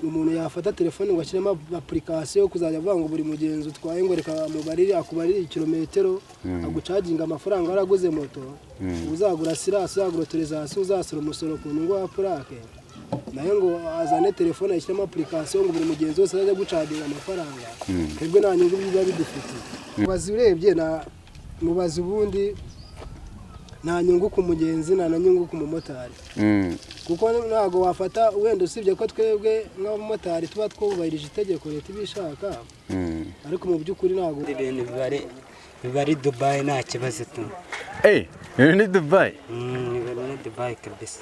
umuntu yafata telefone ngo ashyiremo application kuzajya avuga ngo buri mugenzi utwaye ngo reka mubarire akubarire kilometero agucaginga amafaranga araguze moto uzagura sirasi uzagura autorisation uzasura umusoro ku nyungu ya plaque nayo ngo azane telefone ashyiremo application ngo buri mugenzi wese azajya gucaginga amafaranga twebwe nta nyungu biba bidufite mubazi urebye na mubazi ubundi nta nyungu ku mugenzi nta nyungu ku mumotari kuko ntago wafata wenda usibye ko twebwe nk'abamotari tuba twubahirije itegeko leta ibishaka ariko mu by'ukuri ntago ibintu bibari Dubai nta kibazo tu ibintu ni Dubai ni Dubai kabisa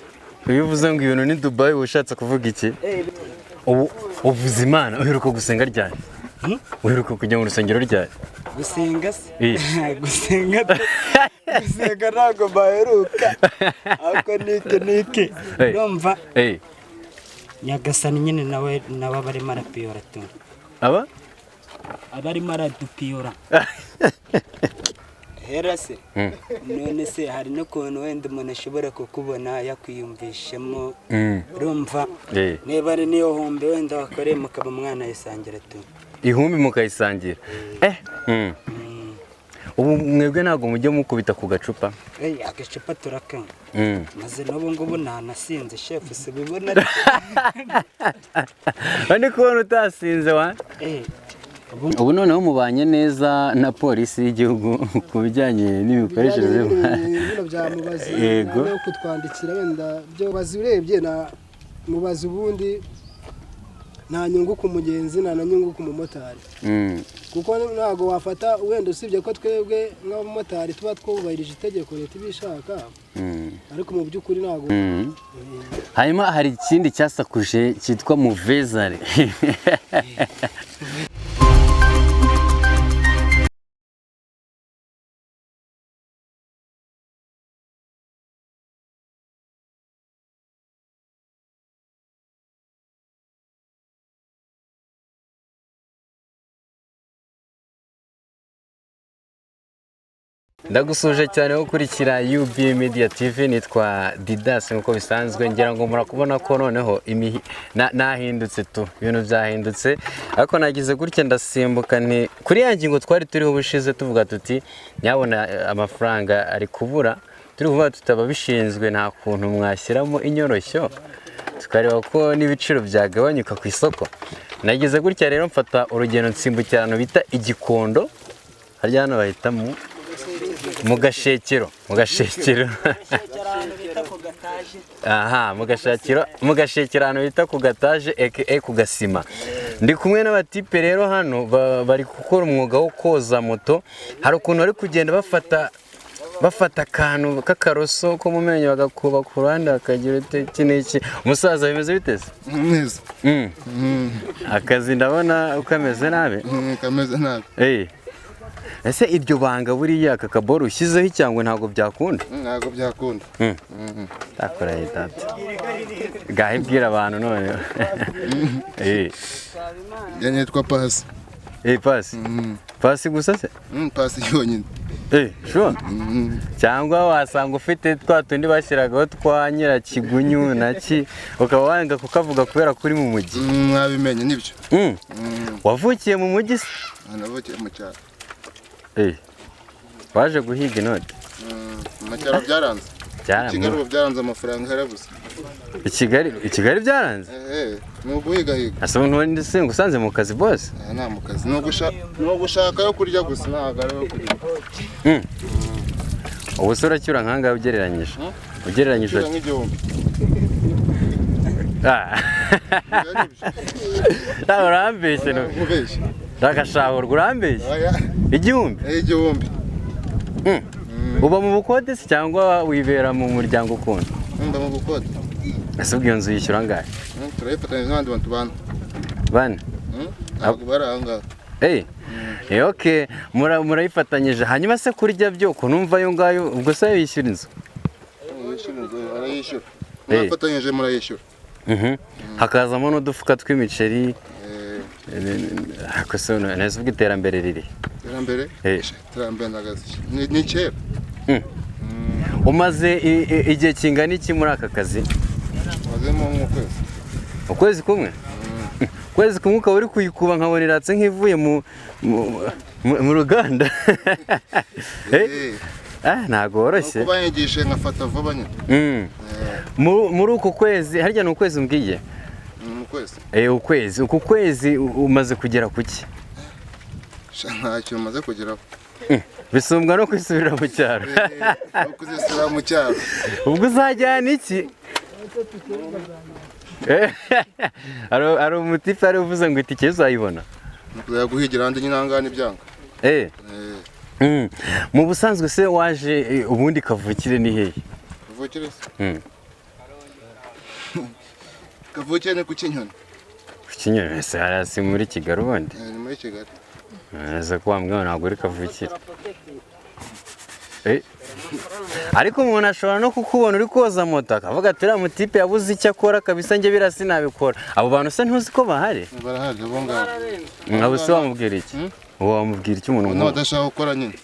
iyo uvuze ngo ibintu ni Dubai ushatse kuvuga iki uvuze Imana uheruka gusenga ryari uheruka kujya mu rusengero ryari gusenga se gusenga ntabwo baheruka ariko nike urumva Nyagasani nyine nawe barimo arapiyora tu abarimo aradupiyora hera se none se hari n'ukuntu wenda umuntu ashobora kukubona yakwiyumvishemo urumva niba ari niyo humbi wenda wakoreye mukaba umwana yisangira tu ihumbi mukayisangira ubu mwebwe ntabwo mujye mukubita ku gacupa agacupa turakanywa maze n'ubu ngubu ntanasinze shefu se bibona bane kubona utasinze wa ubu noneho mubanye neza na polisi y'igihugu ku bijyanye n'imikoreshereze yego kutwandikira wenda byo bazi urebye na mubazi ubundi nta nyungu ku mugenzi nta nyungu ku mumotari kuko ntago wafata wenda usibye ko twebwe nk'abamotari tuba twubahirije itegeko leta ibishaka ariko mu by'ukuri ntago hanyuma hari ikindi cyasakuje cyitwa muvezare ndagusuje cyane wo kurikira UB Media TV nitwa Didas nkuko bisanzwe ngira ngo murakubona ko noneho nahindutse tu ibintu byahindutse ariko nagize gutya ndasimbuka nti kuri ya ngingo twari turiho bushize tuvuga tuti nyabona amafaranga ari kubura turi kuvuga tutaba bishinzwe nta kuntu mwashyiramo inyoroshyo tukareba ko n'ibiciro byagabanyuka ku isoko nagize gutya rero mfata urugendo nsimbukirano bita Igikondo harya hano bahita mugashekero aha mugashekero hano bita ku gataje ku gasima ndi kumwe n'abatipe rero hano bari gukora umwuga wo koza moto hari ukuntu bari kugenda bafata akantu k'akaroso ko mu menyo bagakuba ku ruhande bakagira iki n'iki umusaza bimeze biteze neza akazi ndabona uko ameze nabi kameze nabi ese iryo banga buriya aka kaboro ushyizeho cyangwa ntabwo byakunda ntabwo byakunda takoraye data gahibwira abantu none yanyitwa Pasi Pasi gusa se Pasi yonyine sure cyangwa wasanga ufite twa tundi bashyiragaho twa Nyirakigunyu naki ukaba wanga kukavuga kubera kuri mu mujyi mwabimenye nibyo wavukiye mu mujyi se navukiye mu cyaro waje guhiga inoti mu cyaro byaranze Kigali ubu byaranze amafaranga harabuze Kigali byaranze ni uguhigahiga asa ubundi usanze mu kazi bose nta mu kazi ni ugushaka yo kurya gusa ntabwo ari yo kurya ubu se uracyura nk'ahangaha ugereranyije nk'igihumbi ntabwo urambeshye ndagashahurwa urambeshye igihumbi uba mu bukode se cyangwa wibera mu muryango ukunda mba mu bukode ese ubwo iyo nzu yishyura angahe turayifatanyije n'abandi bantu bane ntabwo bari aho ngaho okay murayifatanyije hanyuma se kurya byo ko numva ayo ngayo ubwo se yishyura inzu arayishyura murafatanyije murayishyura hakazamo n'udufuka tw'imiceri neza ubwo iterambere riri iterambere ndagazi ni kera umaze igihe kingana iki muri aka kazi mazemo nk'ukwezi ukwezi kumwe ukwezi kumwe ukaba uri kuyikuba nkabona iratse nk'ivuye mu ruganda ntabwo woroshye kuba yigishe nkafata vuba nyine muri uko kwezi harya ni ukwezi umbwiye ukwezi uku kwezi umaze kugera ku ki ntacyo umaze kugeraho bisumbwa no kwisubirira mu cyaro kuzisubira mu cyaro ubwo uzajyana iki hari umutipe ari uvuze ngo itike uzayibona yaguhigira ahandi nyine ahangaha n'ibyanga mu busanzwe se waje ubundi kavukire ni hehe kavukire se kavukire ni ku Kinyoni ku Kinyoni ese hasi muri Kigali ubundi ni muri Kigali ese ko wambwira ntabwo uri kavukire ariko umuntu ashobora no kukubona uri koza moto akavuga ati uriya mutipe yabuze icyo akora kabisa njye biriya sinabikora abo bantu se ntuzi ko bahari barahari abo ngabo abo se wamubwira iki wamubwira iki umuntu nk'uwo adashaka gukora nyine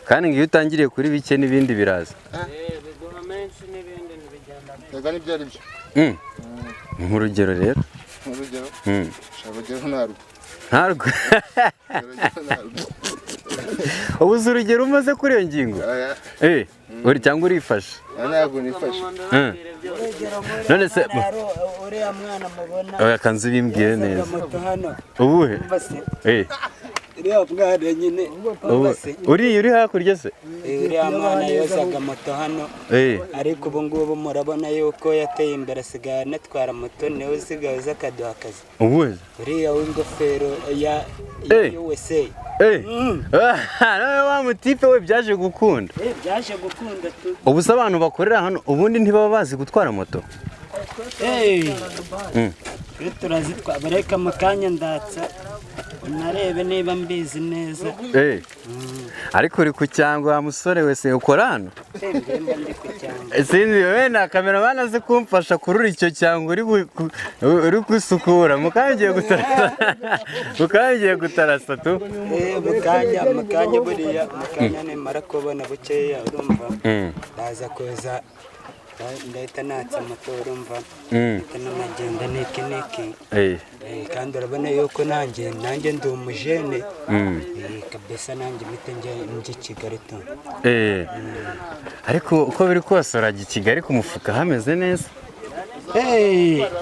kandi iyo utangiriye kuri bike n'ibindi biraza tega n'ibyo ari byo nk'urugero rero nk'urugero ntarwo ntarwo ubuze urugero umaze kuri iyo ngingo cyangwa urifashe ntabwo nifashe none se uriya mwana mubona akanzu bimbwire neza ubuhe uriya mwana nyine uri hakurya se uriya mwana yozaga moto hano ariko ubu ngubu murabona yuko yateye imbere asigaye anatwara moto niwe usigaye uza akaduha akazi ubuhe uriya w'ingofero ya USA wa mutipe we byaje gukunda byaje gukunda tu ubu se abantu bakorera hano ubundi ntibaba bazi gutwara moto turazitwara bareka mu kanya ndatsa unarebe niba mbizi neza ariko uri ku cyangwa wa musore wese ukora hano sinzi wenda kameramani azi kumfasha kurura icyo cyangwa uri gusukura mukangiye gutarasa tu mukanya buriya mukanya nimara kubona bukeya urumva ndaza kuza ndahita natsa moto urumva ndahita nanagenda niki kandi urabona yuko nanjye ndi umujene kabisa nanjye mpite njye Kigali tu ariko uko biri kose urajya i Kigali ku mufuka hameze neza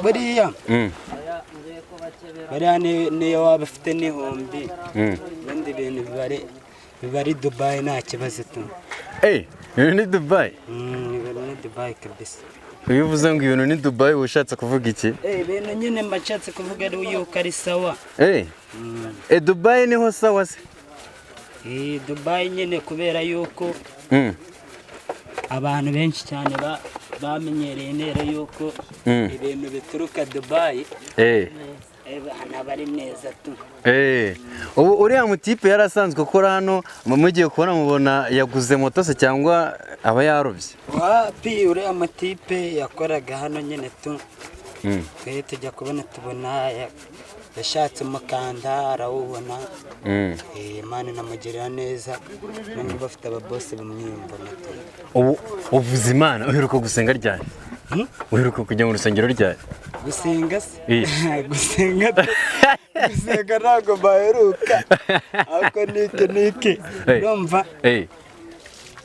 buriya niyo waba ufite n'ihumbi ibindi bintu biba ari Dubai nta kibazo tu ibintu ni Dubai ni Dubai kabisa iyo uvuze ngo ibintu ni Dubai uba ushatse kuvuga iki ibintu nyine mba nshatse kuvuga yuko ari sawa Dubai niho sawa se Dubai nyine kubera yuko abantu benshi cyane bamenyereye intera yuko ibintu bituruka Dubai nabari neza tu ubu uriya mutipe yari asanzwe akora hano mugiye kubona mubona yaguze moto se cyangwa aba yarobye wapi uriya mutipe yakoraga hano nyine tu tujya tubona yashatse umukanda arawubona Imana inamugirira neza nubwo bafite ababosi bamwiyumva ubu uvuze Imana uheruka gusenga ryari uheruka kujya mu rusengero ryari gusenga se gusenga ntabwo baheruka ariko niki urumva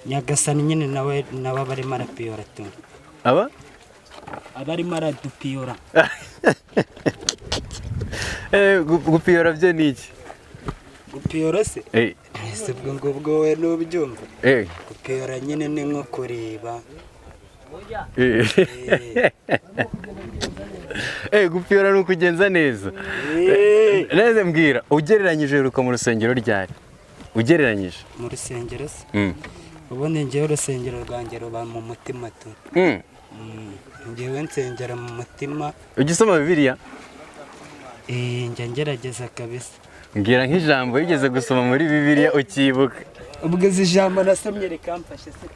Nyagasani nyine nawe barimo arapiyora tu abarimo aradupiyora gupiyora byo ni iki gupiyora se ese ubwo ngubwo we n'ubyumva gupiyora nyine ni nko kureba gupiyora ni ukugenza neza neza mbwira ugereranyije uheruka mu rusengero ryari ugereranyije mu rusengero se ubundi njyewe urusengero rwanjye ruba mu mutima tu njyewe nsengera mu mutima ujya usoma Bibiliya njya ngerageza kabisa mbwira nk'ijambo wigeze gusoma muri Bibiliya ukibuka ubwo izi jambo nasomye rikamfashe se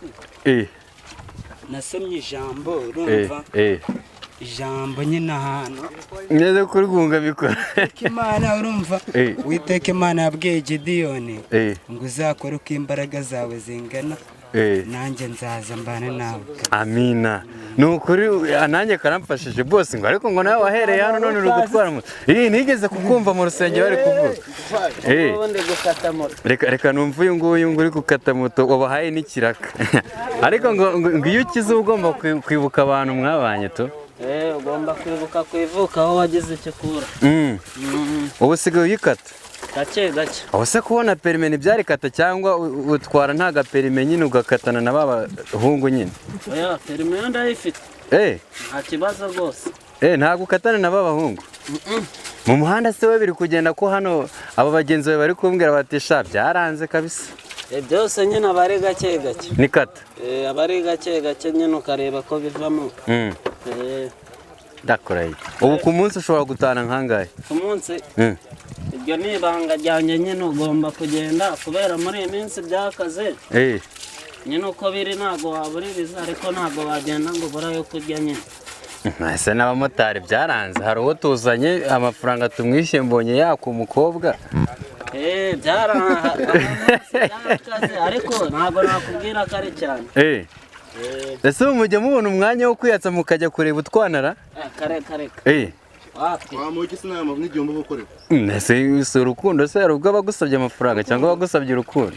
nasomye ijambo urumva ijambo nyine ahantu neza kurwunga bikora Imana urumva Uwiteka Imana yabwiye Gideyoni ngo uzakore uko imbaraga zawe zingana nanjye nzaza mbane nawe. Amina. Nukuri nanjye karamfashije boss ngo ariko ngo nawe wahereye hano none uri gutwara moto. Nigeze kukumva mu rusengero bari kuvuga. Ubundi gukata moto. Reka numva uyu nguyu uri gukata moto wabahaye n'ikiraka. Ariko ngo iyo ukize ugomba kwibuka abantu mwabanye to. Ugomba kwibuka kwivuka aho wagize icyo kura. Ubu sigaye uyikata. Gake. Aho se kubona perime ntibyari kata cyangwa utwara nta gaperime nyine ugakatana na baba hungu nyine? Oya, perime yo ndayifite. Nta kibazo rwose. Ntabwo ukatana na baba hungu? Mu muhanda se we biri kugenda ko hano aba bagenzi bawe bari kumbwira bati sha byaranze kabisa. Byose nyine abari gake. Ni kata? Abari gake nyine ukareba ko bivamo. Dakoraye. Ubu ku munsi ushobora gutana nkangahe? Ku munsi? Ibyo ni ibanga ryanjye nyine ugomba kugenda kubera muri iyi minsi byakaze. Nyine uko biri ntabwo wabuririza ariko ntabwo wagenda ngo ubura yo kurya nyine. Ese n'abamotari byaranze hari uwo tuzanye amafaranga tumwishyuye mbonye yaka umukobwa. Byarakaze ariko ntabwo nakubwira ko ari cyane. Ese mujya mubona umwanya wo kwiyatsa mukajya kureba utwanara? Kare. Wamuki sinama n'igihombo gukorera. Ese urukundo se hari ubwo abagusabye amafaranga cyangwa abagusabye urukundo?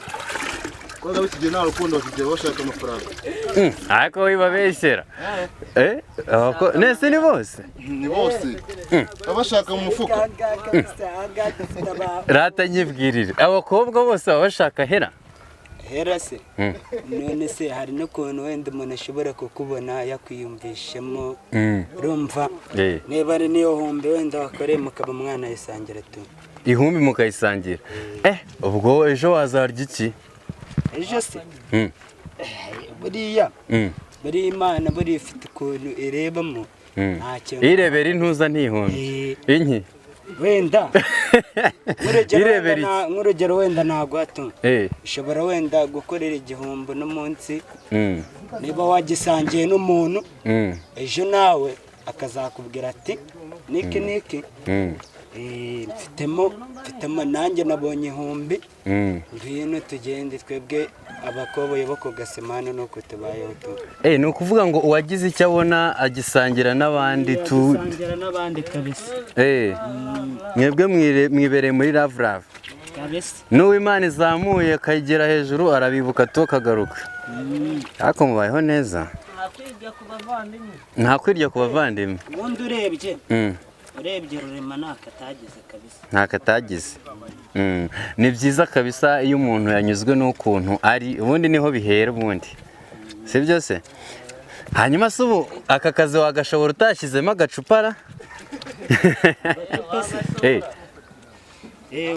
Koza bikigiye nta rukundo bakigiye bashaka amafaranga. Ariko wibabeshyera. Nese ni bose? Ni bose. Abashaka mu mufuka. Rata nyibwirire. Abakobwa bose baba bashaka hera? Hera se? None se hari n'ukuntu wenda umuntu ashobora kukubona yakwiyumvishemo. Urumva? Niba ari niyo humbi wenda wakoreye mukaba mwana yisangira tu. Ihumbi mukayisangira? Ubwo ejo wazarya iki? Ejo se? Buriya Imana buriya ifite ukuntu irebamo. Irebera intuza ntihumbi. Inki? Wenda nk'urugero wenda ntabwo hato ushobora wenda gukorera igihombo n'umunsi niba wagisangiye n'umuntu ejo nawe akazakubwira ati niki mfitemo nanjye nabonye ihumbi ngwino tugende twebwe abakoboye bo ku Gasemane nuko tubayeho tu. Ni ukuvuga ngo uwagize icyo abona agisangira n'abandi kabisa. Mwebwe mwibereye muri Love kabisa. N'uwo Imana izamuye akayigera hejuru arabibuka to kagaruka. Ariko mubayeho neza. Nta kwirya ku bavandimwe. Ubundi urebye Rurema ntakatagize kabisa. Ntakatagize. Ni byiza kabisa iyo umuntu yanyuzwe n'ukuntu ari ubundi niho bihera ubundi. Si byo se? Hanyuma se ubu aka kazi wagashobora utashyizemo agacupara?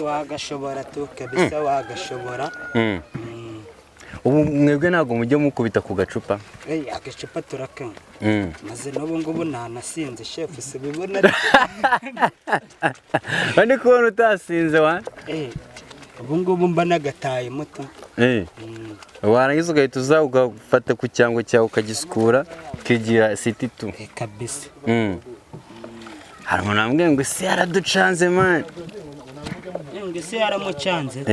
Wagashobora tu kabisa wagashobora. Ubu mwebwe ntabwo mujye mukubita ku gacupa? Agacupa turakanywa. Maze n'ubu ngubu ntanasinze shefu se bibona. Wani kubona utasinze wa? Ubu ngubu mba nagataye muto. Warangiza ugahita uza ugafata ku cyango cyawe ukagisukura ukigira city tu. Kabisa. Hari umuntu ambwiye ngo isi yaraducanze mani. Ngo isi yaramucanze?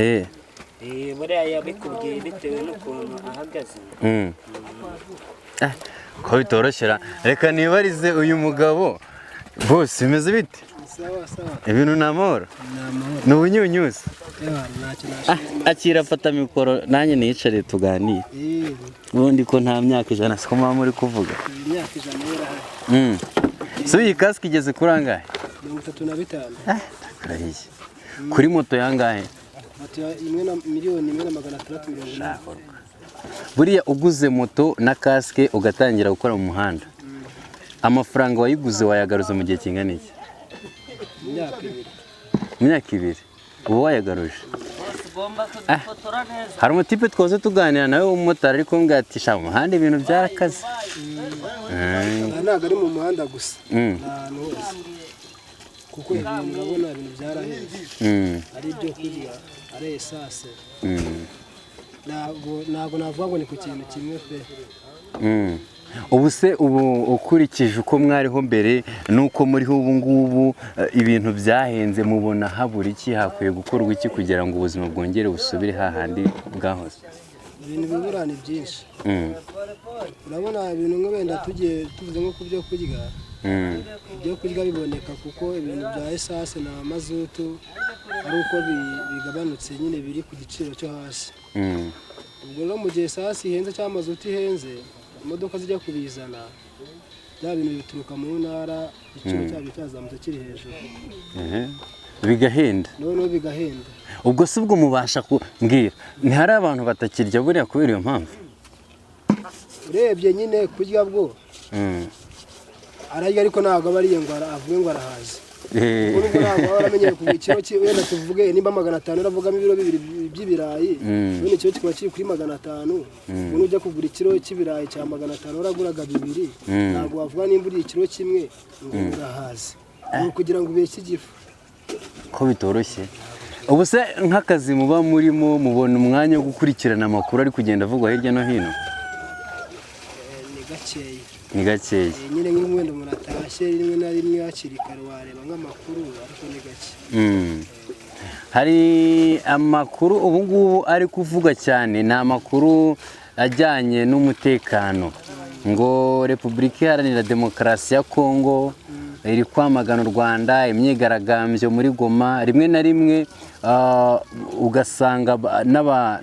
Buriya yabikubwiye bitewe n'ukuntu ahagaze. Ko bitoroshera reka nibarize uyu mugabo bose bimeze bite? Ibintu ni amahoro? Ni ubunyunyuzi? Akira afata mikoro nanjye niyicare tuganire. Ubundi ko nta myaka 100 siko mama muri kuvuga. Imyaka 100 yarahari. So iyi kasike igeze kuri angahe? 35. Karahiye. Kuri moto yangahe? Moto imwe na miliyoni 1,640. Buriya uguze moto na kasike ugatangira gukora mu muhanda. Amafaranga wayiguze wayagaruza mu gihe kingana iki? Imyaka 2. Ubu wayagaruje? Hari umutipe twoze tuganira nawe w'umumotari ariko mbwira ati sha umuhanda ibintu byarakaze. Ntabwo ari mu muhanda gusa. Ahantu hose. Kuko urabona ibintu byaraheze. Ari ibyo kurya, ari esase. Ntabwo navuga ngo ni ku kintu kimwe pe. Ubu se ukurikije uko mwariho mbere nuko muriho ubu ngubu ibintu byahenze mubona habura iki hakwiye gukorwa iki kugira ngo ubuzima bwongere busubire hahandi bwahoze? ibintu bibura ni byinshi urabona ibintu nko wenda tuvuze nko ku byo kurya ibyo kurya biboneka kuko ibintu bya esase na mazutu ari uko bigabanutse nyine biri ku giciro cyo hasi ubwo rero mu gihe esase ihenze cyangwa mazutu ihenze imodoka zijya kubizana bya bintu bituruka mu ntara igiciro cyabyo cyazamutse kiri hejuru bigahenda noneho bigahenda ubwo si bwo mubasha kumbwira ntihari abantu batakirya buriya kubera iyo mpamvu urebye nyine kurya bwo ararya ariko ntabwo aba ariye ngo avuge ngo arahaze ubwo ntabwo aba aramenyeye ku kiro wenda tuvuge nimba 500 uravugamo ibiro 2 by'ibirayi none ikiro kikaba kiri kuri 500 ubu ujya kugura ikiro cy'ibirayi cya 500 uraguraga 2 ntabwo wavuga nimba uri ikiro kimwe ngo urahaze kugira ngo ubeshye igifu ko bitoroshye ubu se nk'akazi muba murimo mubona umwanya wo gukurikirana amakuru ari kugenda avugwa hirya no hino ni gakeya nyine nk'umwenda umuntu atashye rimwe na rimwe hakiri kare wareba nk'amakuru ariko ni gake hari amakuru ubu ngubu ari kuvugwa cyane ni amakuru ajyanye n'umutekano ngo Repubulika Iharanira Demokarasi ya Kongo iri kwamagana u Rwanda imyigaragambyo muri Goma rimwe na rimwe ugasanga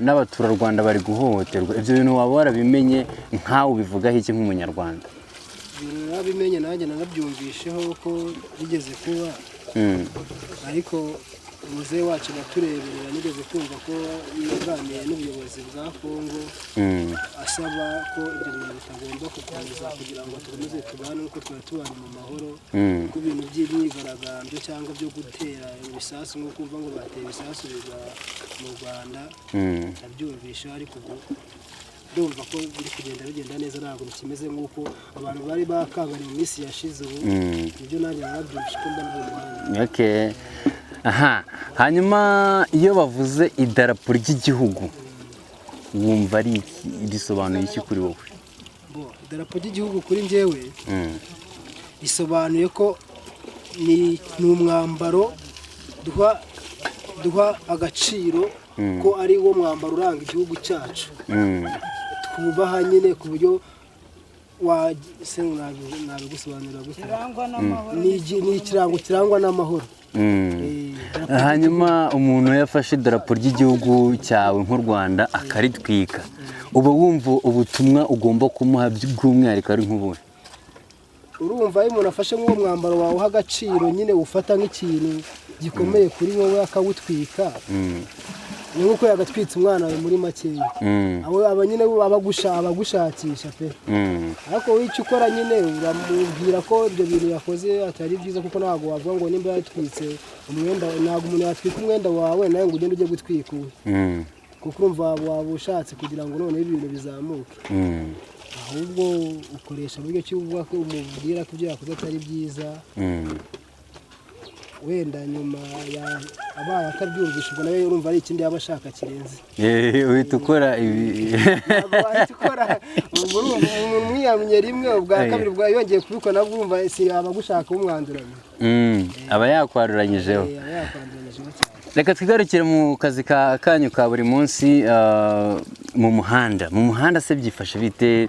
n'abaturarwanda bari guhohoterwa ibyo bintu waba warabimenye nkawe ubivugaho iki nk'umunyarwanda nabimenye nanjye nanabyumvisheho ko bigeze kuba ariko umuze wacu natureberera nigeze kumva ko yaganiriye n'ubuyobozi bwa Kongo asaba ko ibyo bintu bitagomba gukomeza kugira ngo tukomeze tubane uko twari tubana mu mahoro ku bintu by'imyigaragambyo cyangwa byo gutera ibisasu nko kumva ngo bateye ibisasu biva mu Rwanda nabyumvishe ariko ndumva ko biri bigenda neza ntabwo bikimeze nk'uko abantu bari bakangariye mu minsi yashize ubu ibyo nanjye nabyumvishe ko mba n'umuhanga aha hanyuma iyo bavuze idarapo ry'igihugu wumva ari risobanuye iki kuri wowe idarapo ry'igihugu kuri njyewe risobanuye ko ni umwambaro duha agaciro ko ari wo mwambaro uranga igihugu cyacu twubaha nyine ku buryo nabigusobanurira gutya ni ikirango kirangwa n'amahoro hanyuma umuntu yafashe idarapo ry'igihugu cyawe nk'u Rwanda akaritwika uba wumva ubutumwa ugomba kumuha by'umwihariko ari nk'ubuhe urumva iyo umuntu afashe nk'uwo mwambaro wawe uha agaciro nyine ufata nk'ikintu gikomeye kuri wowe akawutwika ni nk'uko yagatwitse umwana we muri makeya aba nyine abagushakisha pe ariko wicyo ukora nyine uramubwira ko ibyo bintu yakoze atari byiza kuko ntabwo wavuga ngo nimba yatwitse umwenda ntabwo umuntu yatwika umwenda wawe nawe ngo ugende ujye gutwika uwe kuko urumva waba ushatse kugira ngo noneho ibintu bizamuke ahubwo ukoresha uburyo ki uvuga ko umubwira ko ibyo yakoze atari byiza wenda nyuma abaye akabyumvisha ubwo nawe urumva ari ikindi yaba ashaka kirenze uhita ukora ibi ntabwo wahita ukora umuntu mwiyamye rimwe ubwa kabiri ubwa yongeye kubikora nabwo urumva si aba gushaka umwanduranye aba yakwaruranyijeho reka twigarukire mu kazi kanyu ka buri munsi mu muhanda se byifashe bite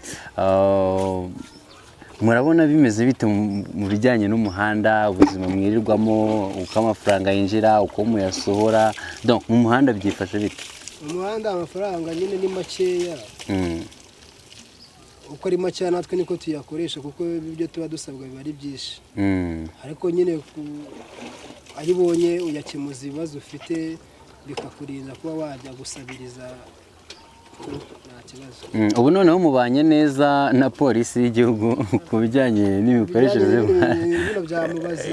murabona bimeze bite mu bijyanye n'umuhanda ubuzima mwirirwamo uko amafaranga yinjira uko muyasohora mu muhanda byifashe bite mu muhanda amafaranga nyine ni makeya uko ari makeya natwe niko tuyakoresha kuko ibyo tuba dusabwa biba ari byinshi ariko nyine ayibonye uyakemuza ibibazo ufite bikakurinda kuba wajya gusabiriza ubu noneho mubanye neza na polisi y'igihugu ku bijyanye n'imikoreshereze y'ibintu bya mubazi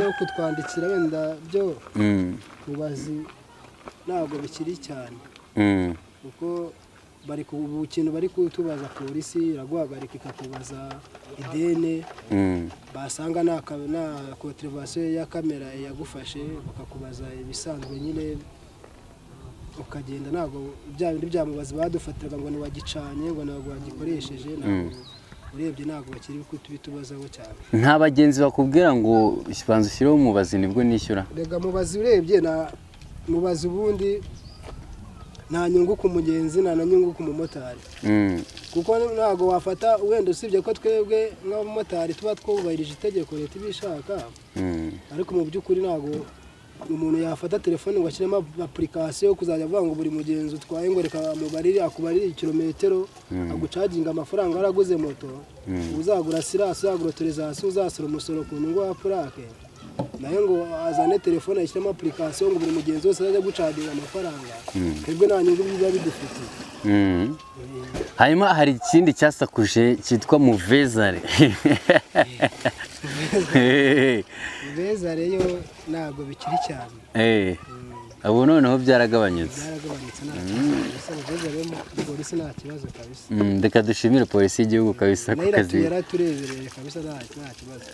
no kutwandikira wenda byo mubazi ntabwo bikiri cyane kuko bari ku kintu bari kutubaza polisi iraguhagarika ikakubaza idene basanga nta kontrevasiyo ya kamera yagufashe bakakubaza ibisanzwe nyine ukagenda ntabwo bya bindi byamubazi badufatiraga ngo ntiwagicanye ngo ntabwo wagikoresheje urebye ntabwo bakiri kubitubazaho cyane nta bagenzi bakubwira ngo banza ushyireho umubazi nibwo nishyura rega mubazi urebye na mubazi ubundi nta nyungu ku mugenzi nta na nyungu ku mumotari kuko ntabwo wafata wenda usibye ko twebwe nk'abamotari tuba twubahirije itegeko leta ibishaka ariko mu by'ukuri ntabwo umuntu yafata telefone ngo ashyiremo application yo kuzajya avuga ngo buri mugenzi utwaye ngo reka akubarire kilometero agucaginga amafaranga waraguze moto uzagura sirasi uzagura autorisation uzasura umusoro ku nyungu wa plaque nayo ngo azane telefone ashyiramo application ngo buri mugenzi wese azajya gucaginga amafaranga twebwe nta nyungu biba bidufitiye. Hanyuma hari ikindi cyasakuje cyitwa Muvezare. Muvezare yo ntabwo bikiri cyane. Abo noneho byaragabanyutse. Polisi nta kibazo kabisa. Reka dushimire polisi y'igihugu kabisa ku kazi. Yaraturebereye kabisa nta kibazo.